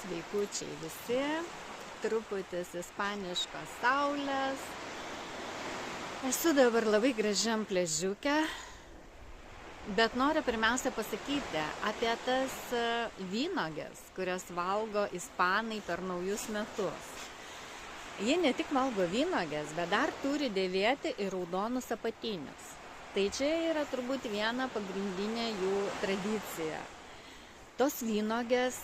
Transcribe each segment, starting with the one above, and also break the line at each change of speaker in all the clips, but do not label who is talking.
sveikučiai visi, truputis ispaniškos saulės. Esu dabar labai gražiam pliažiuke, bet noriu pirmiausia pasakyti apie tas vynuoges, kurias valgo ispanai per naujus metus. Jie ne tik valgo vynuoges, bet dar turi dėvėti ir raudonus apatinius. Tai čia yra turbūt viena pagrindinė jų tradicija. Tos vynuogės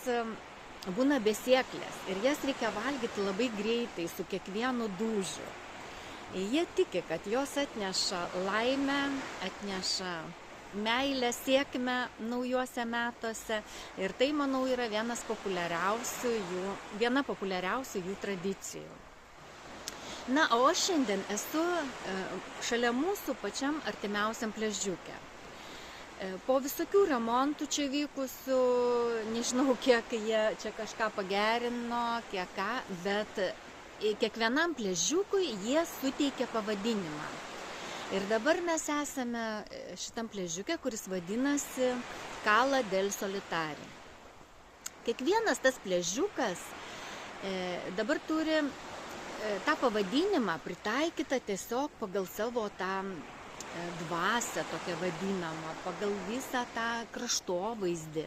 būna besėklės ir jas reikia valgyti labai greitai su kiekvienu dūžiu. Jie tiki, kad jos atneša laimę, atneša meilę, sėkmę naujuose metuose ir tai, manau, yra viena populiariausių jų tradicijų. Na, o aš šiandien esu šalia mūsų pačiam artimiausiam pliažiuke. Po visokių remontų čia vykusių, nežinau, kiek jie čia kažką pagerino, kiek ką, bet kiekvienam pliažiukui jie suteikia pavadinimą. Ir dabar mes esame šitam pliažiuke, kuris vadinasi Cala del Solitari. Kiekvienas tas pliažiukas dabar turi tą pavadinimą pritaikytą tiesiog pagal savo tą dvasią, tokią vadinamą, pagal visą tą kraštovaizdį.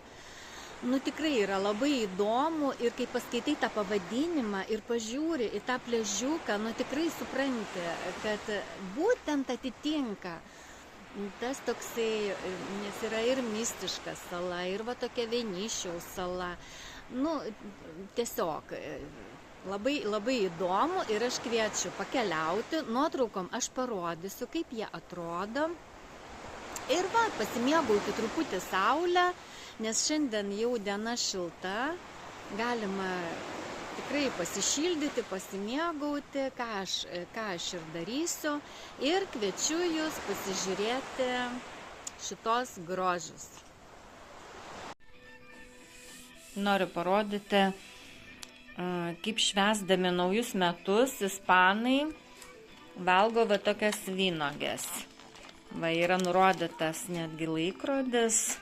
Tikrai yra labai įdomu ir kai paskaitai tą pavadinimą ir pažiūri į tą pliažiuką, tikrai supranti, kad būtent atitinka tas toksai, nes yra ir mistiška sala, ir va tokia Vienišiaus sala. Tiesiog labai, labai įdomu ir aš kviečiu pakeliauti. Nuotraukom aš parodysiu, kaip jie atrodo. Ir pasimėgauti truputį saulę, nes šiandien jau diena šilta. Galima tikrai pasišildyti, pasimėgauti, ką aš ir darysiu. Ir kviečiu jūs pasižiūrėti šitos grožius. Noriu parodyti, kaip švęsdami naujus metus ispanai valgo tokias vynuoges. Yra nurodytas netgi laikrodis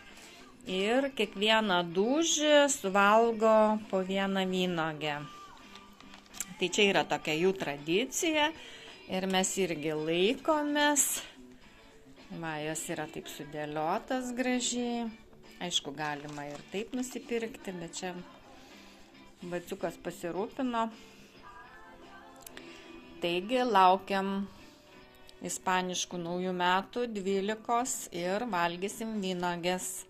ir kiekvieną dūžį suvalgo po vieną vynuogę. Tai čia yra tokia jų tradicija ir mes irgi laikomės. Jos yra taip sudėliotas gražiai. Aišku, galima ir taip nusipirkti, bet čia vaciukas pasirūpino. Taigi laukiam ispaniškų naujų metų 12 ir valgysim vynuoges.